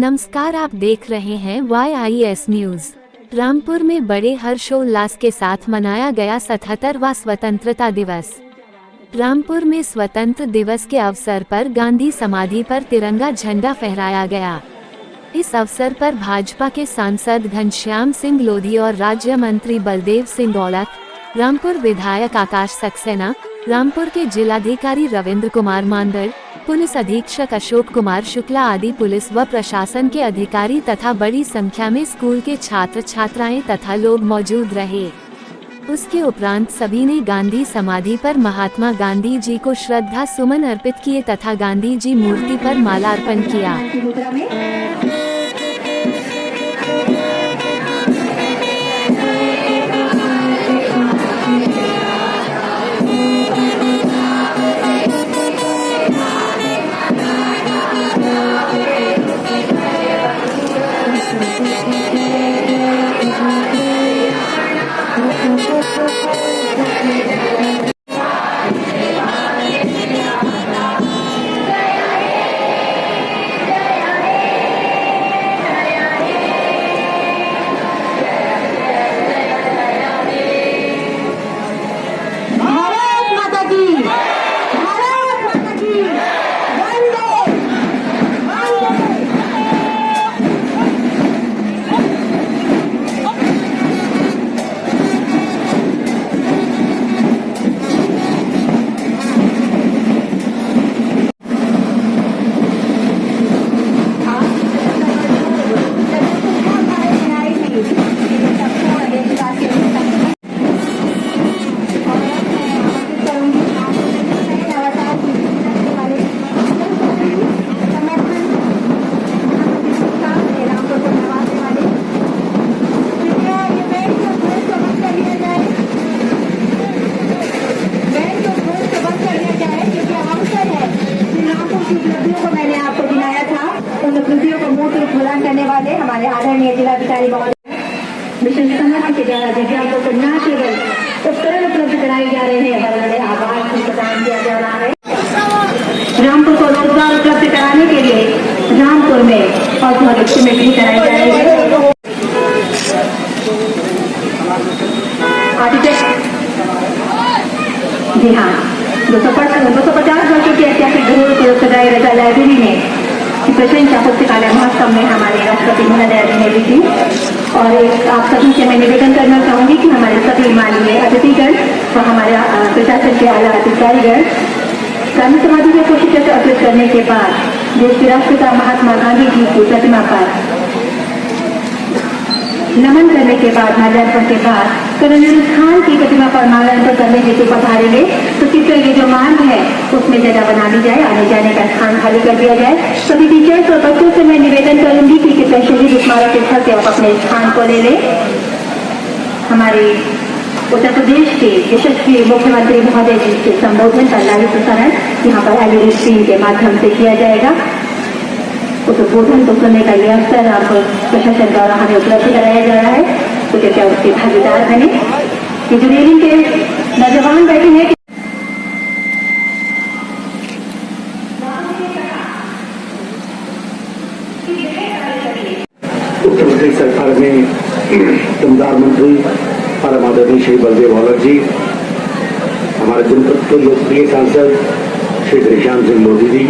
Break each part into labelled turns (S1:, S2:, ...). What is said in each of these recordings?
S1: नमस्कार, आप देख रहे हैं YIS न्यूज। रामपुर में बड़े हर्षोल्लास के साथ मनाया गया 77वां स्वतंत्रता दिवस। रामपुर में स्वतंत्र दिवस के अवसर पर गांधी समाधि पर तिरंगा झंडा फहराया गया। इस अवसर पर भाजपा के सांसद घनश्याम सिंह लोधी और राज्य मंत्री बलदेव सिंह औलख, रामपुर विधायक आकाश सक्सेना, रामपुर के जिलाधिकारी रविंद्र कुमार मांदड़, पुलिस अधीक्षक अशोक कुमार शुक्ला आदि पुलिस व प्रशासन के अधिकारी तथा बड़ी संख्या में स्कूल के छात्र छात्राएं तथा लोग मौजूद रहे। उसके उपरांत सभी ने गांधी समाधि पर महात्मा गांधी जी को श्रद्धा सुमन अर्पित किए तथा गांधी जी मूर्ति पर मालार्पण किया।
S2: करने वाले हमारे आदरणीय जिलाधिकारी महोदय मिशन संगठन के द्वारा दिव्यांगों को न केवल उपकरण उपलब्ध कराए जा रहे हैं, बल्कि आवास भी प्रदान किया जा रहा है। रामपुर को रोजगार उपलब्ध कराने के लिए रामपुर में औद्योगिक समिति भी कराई जा रही है। जी हाँ, 250 वर्षों की ऐतिहासिक धरोहर को सजाए रजा लाइब्रेरी में प्रशंसा पुस्तकालय महोत्सव में हमारे राष्ट्रपति महोदय जी ने भी की। और एक आप सभी से मैं निवेदन करना चाहूंगी कि हमारे सभी माननीय अतिथिगण व हमारे प्रशासन के आला अधिकारीगण गांधी समाधि में पुष्प अर्पित करने के बाद देश के राष्ट्रपिता महात्मा गांधी जी की प्रतिमा पर नमन करने के बाद, माल्यार्पण के बाद कर्नल खान की प्रतिमा पर माल्यार्पण करने हेतु पधारेंगे। तो टीचर ये जो मार्ग है उसमें जगह बना दी जाए, आने जाने का स्थान खाली कर दिया जाए। सभी टीचर्स और बच्चों से मैं निवेदन करूंगी कि कृपया शहीद स्मारक स्थल से आप अपने स्थान को ले लें। हमारे उत्तर प्रदेश के यशस्वी मुख्यमंत्री महोदय जी के संबोधन का लाइव प्रसारण यहाँ पर LED स्क्रीन के माध्यम से किया जाएगा। उस उद्बोधन को सुनने का यह अवसर आप प्रशासन द्वारा हमें उपलब्ध कराया जा रहा है, तो कृपया उसके भागीदार बने। ये जो रेलिंग के नौजवान बैठे हैं,
S3: उत्तर प्रदेश सरकार में दमदार मंत्री परम आदरणीय श्री बलदेव औलख जी, हमारे जनपद के लोकप्रिय सांसद श्री घनश्याम सिंह लोधी जी,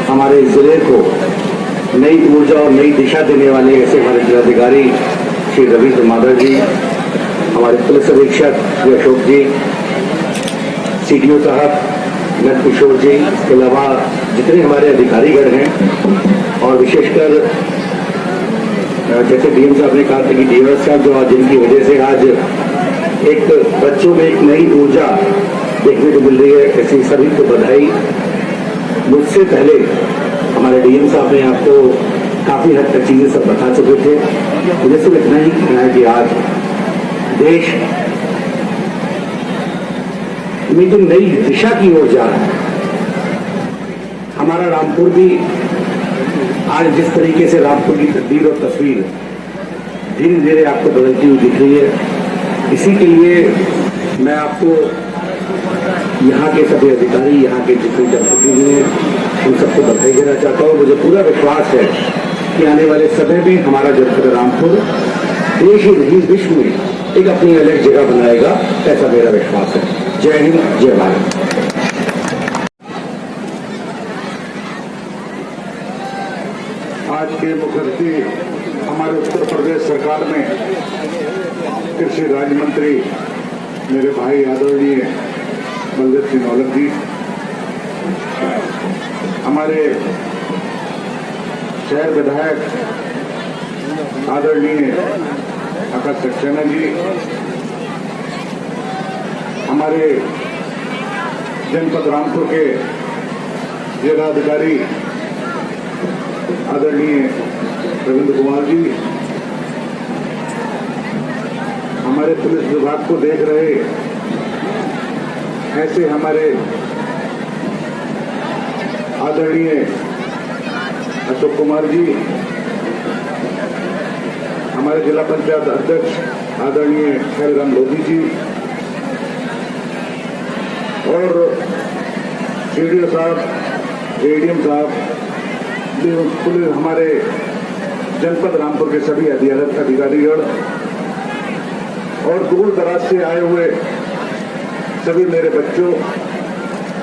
S3: हमारे जिले को नई ऊर्जा और नई दिशा देने वाले ऐसे हमारे जिलाधिकारी श्री रविंद्र मांदड़ जी, हमारे पुलिस अधीक्षक श्री अशोक जी, CDO साहब नंद किशोर जी, इसके अलावा जितने हमारे अधिकारीगण हैं, और विशेषकर जैसे DM साहब ने कहा था कि DOS साहब जो जिनकी वजह से आज एक बच्चों में एक नई ऊर्जा देखने को मिल रही है, ऐसी सभी को बधाई। मुझसे पहले हमारे DM साहब ने आपको काफी हद तक चीजें सब बता चुके थे। मुझे सिर्फ इतना ही कहना है कि आज देश में जो नई दिशा की ओर जा रहा है, हमारा रामपुर भी आज जिस तरीके से रामपुर की तस्वीर और तस्वीर धीरे धीरे आपको बदलती हुई दिख रही है, इसी के लिए मैं आपको यहाँ के सभी अधिकारी, यहाँ के जितने जनप्रतिनिधि हैं, उन सबको बधाई देना चाहता हूँ। मुझे पूरा विश्वास है कि आने वाले समय में हमारा जनपद रामपुर देश ही नहीं विश्व में एक अपनी अलग जगह बनाएगा, ऐसा मेरा विश्वास है। जय हिंद, जय भारत। आज के मुख्यमंत्री हमारे उत्तर प्रदेश सरकार में कृषि राज्य मंत्री मेरे भाई आदरणीय बलदेव सिंह औलख जी, हमारे शहर विधायक आदरणीय आकाश सक्सेना जी, हमारे जनपद रामपुर के जिलाधिकारी आदरणीय रविंद्र कुमार जी, हमारे पुलिस विभाग को देख रहे ऐसे हमारे आदरणीय अशोक कुमार जी, हमारे जिला पंचायत अध्यक्ष आदरणीय खैरराम लोधी जी और सीडीओ साहब, एडीएम साहब, पुलिस, हमारे जनपद रामपुर के सभी अधिकारीगण और दूर दराज से आए हुए सभी मेरे बच्चों,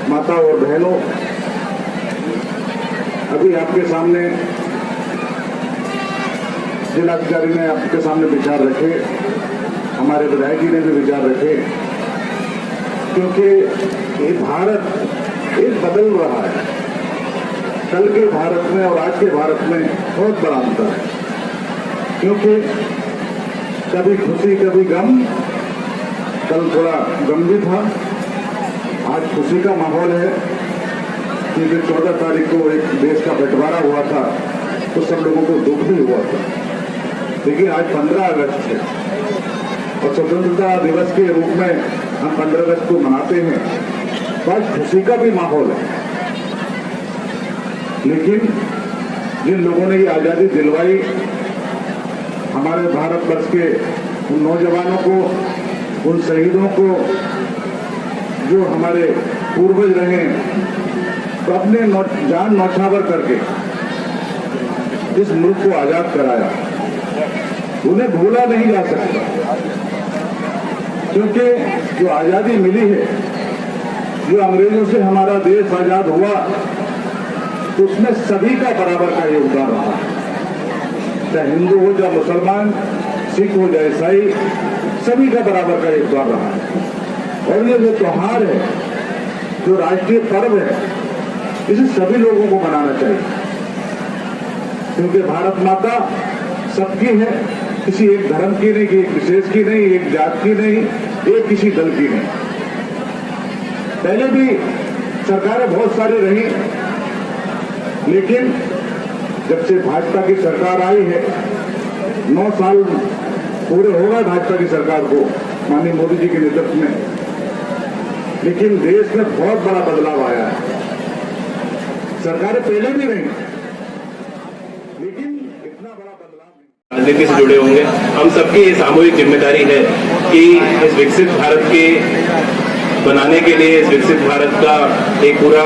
S3: माता और बहनों, अभी आपके सामने जिलाधिकारी ने आपके सामने विचार रखे, हमारे विधायक जी ने भी विचार रखे, क्योंकि ये भारत एक बदल रहा है। कल के भारत में और आज के भारत में बहुत बड़ा अंतर है, क्योंकि कभी खुशी कभी गम, कल थोड़ा गम भी था, आज खुशी का माहौल है, क्योंकि 14 तारीख को एक देश का बंटवारा हुआ था तो सब लोगों को दुख भी हुआ था। लेकिन आज 15 अगस्त है और स्वतंत्रता दिवस के रूप में हम 15 अगस्त को मनाते हैं, तो आज खुशी का भी माहौल है। लेकिन जिन लोगों ने ये आजादी दिलवाई, हमारे भारतवर्ष के उन नौजवानों को, उन शहीदों को, जो हमारे पूर्वज रहे, तो अपने जान नौछावर करके इस मुल्क को आजाद कराया, उन्हें भूला नहीं जा सकता। क्योंकि जो आजादी मिली है, जो अंग्रेजों से हमारा देश आजाद हुआ, तो उसमें सभी का बराबर का योगदान रहा, चाहे हिंदू हो, चाहे मुसलमान, सिख हो, चाहे ईसाई, सभी का बराबर का योगदान रहा है। और ये जो त्योहार है, जो राष्ट्रीय पर्व है, इसे सभी लोगों को मनाना चाहिए, क्योंकि भारत माता सबकी है, किसी एक धर्म की नहीं, एक विशेष की नहीं, एक जात की नहीं, एक किसी दल की नहीं। पहले भी सरकारें बहुत सारी रही, लेकिन जब से भाजपा की सरकार आई है, 9 साल पूरे हो गए भाजपा की सरकार को, माननीय मोदी जी के नेतृत्व में, लेकिन देश में बहुत बड़ा बदलाव आया है। सरकारें पहले भी रही, लेकिन इतना बड़ा बदलाव
S4: राजनीति से जुड़े होंगे। हम सबकी ये सामूहिक जिम्मेदारी है कि इस विकसित भारत के बनाने के लिए, इस विकसित भारत का एक पूरा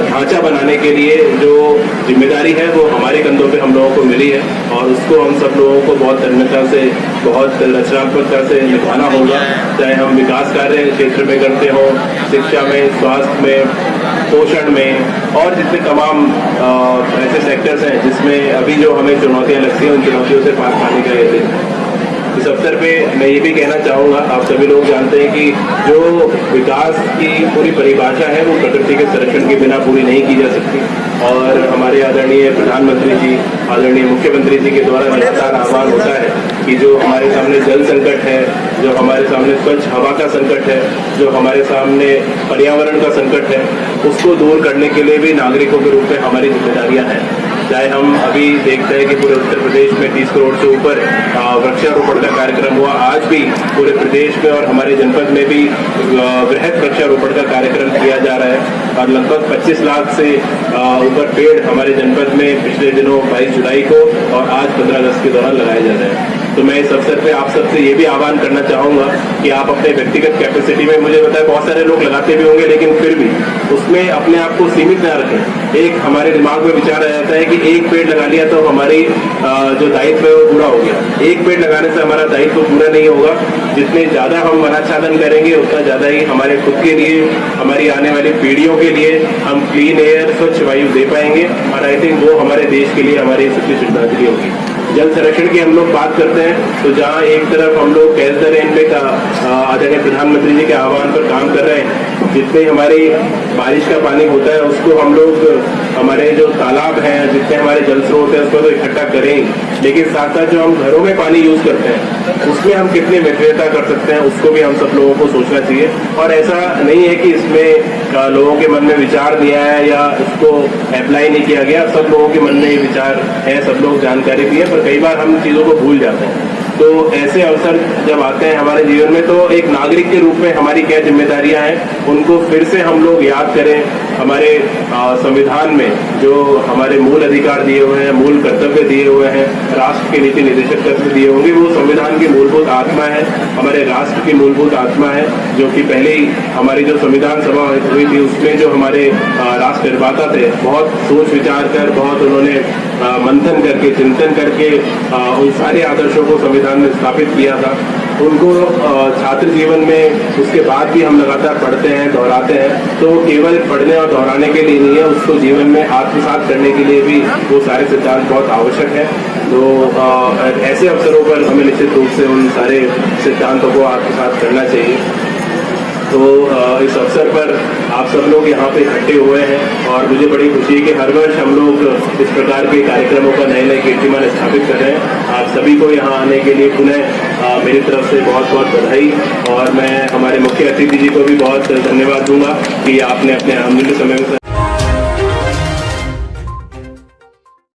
S4: ढांचा बनाने के लिए जो जिम्मेदारी है वो हमारे कंधों पे हम लोगों को मिली है, और उसको हम सब लोगों को बहुत तन्मयता से, बहुत रचनात्मकता से निभाना होगा। चाहे हम विकास कार्य क्षेत्र में करते हों, शिक्षा में, स्वास्थ्य में, पोषण में, और जितने तमाम ऐसे सेक्टर्स हैं जिसमें अभी जो हमें चुनौतियां लगती हैं, उन चुनौतियों से पार पाने का ये इस अवसर पे मैं ये भी कहना चाहूँगा, आप सभी लोग जानते हैं कि जो विकास की पूरी परिभाषा है वो प्रकृति के संरक्षण के बिना पूरी नहीं की जा सकती, और हमारे आदरणीय प्रधानमंत्री जी, आदरणीय मुख्यमंत्री जी के द्वारा लगातार आह्वान होता है कि जो हमारे सामने जल संकट है, जो हमारे सामने स्वच्छ हवा का संकट है, जो हमारे सामने पर्यावरण का संकट है, उसको दूर करने के लिए भी नागरिकों के रूप में हमारी जिम्मेदारियां हैं। चाहे हम अभी देखते हैं कि पूरे उत्तर प्रदेश में 30 करोड़ से ऊपर वृक्षारोपण का कार्यक्रम हुआ, आज भी पूरे प्रदेश में और हमारे जनपद में भी वृहद वृक्षारोपण का कार्यक्रम किया जा रहा है, और लगभग 25 लाख से ऊपर पेड़ हमारे जनपद में पिछले दिनों 22 जुलाई को और आज 15 अगस्त के दौरान लगाए जा रहे हैं। तो मैं इस अवसर पे आप सबसे ये भी आह्वान करना चाहूँगा कि आप अपने व्यक्तिगत कैपेसिटी में, मुझे पता है बहुत सारे लोग लगाते भी होंगे, लेकिन फिर भी उसमें अपने आप को सीमित ना रखें। एक हमारे दिमाग में विचार आ जाता है कि एक पेड़ लगा लिया तो हमारी जो दायित्व है वो पूरा हो गया। एक पेड़ लगाने से हमारा दायित्व पूरा नहीं होगा। जितने ज़्यादा हम वनाच्छादन करेंगे उतना ज़्यादा ही हमारे खुद के लिए, हमारी आने वाली पीढ़ियों के लिए हम क्लीन एयर, स्वच्छ वायु दे पाएंगे, और आई थिंक वो हमारे देश के लिए हमारी सबसे श्रद्धांजलि होगी। जल संरक्षण की हम लोग बात करते हैं तो जहाँ एक तरफ हम लोग कैच द रेन पे आदरणीय प्रधानमंत्री जी के आह्वान पर काम कर रहे हैं, जितने हमारी बारिश का पानी होता है उसको हम लोग हमारे जो तालाब हैं, जितने हमारे जल स्रोत हैं उसको तो इकट्ठा करें, लेकिन साथ साथ जो हम घरों में पानी यूज करते हैं उसमें हम कितनी मितव्ययता कर सकते हैं उसको भी हम सब लोगों को सोचना चाहिए। और ऐसा नहीं है कि इसमें लोगों के मन में विचार दिया है या उसको अप्लाई नहीं किया गया, सब लोगों के मन में ये विचार है, सब लोग जानकारी भी है, पर कई बार हम चीज़ों को भूल जाते हैं। तो ऐसे अवसर जब आते हैं हमारे जीवन में तो एक नागरिक के रूप में हमारी क्या जिम्मेदारियां हैं उनको फिर से हम लोग याद करें। हमारे संविधान में जो हमारे मूल अधिकार दिए हुए हैं, मूल कर्तव्य दिए हुए हैं, राष्ट्र के नीति निर्देशक तत्व दिए होंगे, वो संविधान की मूलभूत आत्मा है, हमारे राष्ट्र की मूलभूत आत्मा है, जो कि पहले ही हमारी जो संविधान सभा हुई थी उसमें जो हमारे राष्ट्र निर्माता थे बहुत सोच विचार कर, बहुत उन्होंने मंथन करके, चिंतन करके उन सारे आदर्शों को संविधान में स्थापित किया था। उनको छात्र जीवन में उसके बाद भी हम लगातार पढ़ते हैं, दोहराते हैं, तो केवल पढ़ने और दोहराने के लिए नहीं है, उसको जीवन में आत्मसात करने के लिए भी वो सारे सिद्धांत बहुत आवश्यक है। तो ऐसे अवसरों पर हमें निश्चित रूप से उन सारे सिद्धांतों को आत्मसात करना चाहिए। तो इस अवसर पर आप सब लोग यहाँ पे इकट्ठे हुए हैं और मुझे बड़ी खुशी है कि हर वर्ष हम लोग इस प्रकार के कार्यक्रमों का नए नए कीर्तिमान स्थापित कर रहे हैं। आप सभी को यहाँ आने के लिए पुनः मेरी तरफ से बहुत बहुत बधाई, और मैं हमारे मुख्य अतिथि जी को भी बहुत धन्यवाद दूंगा कि आपने अपने अमूल्य समय में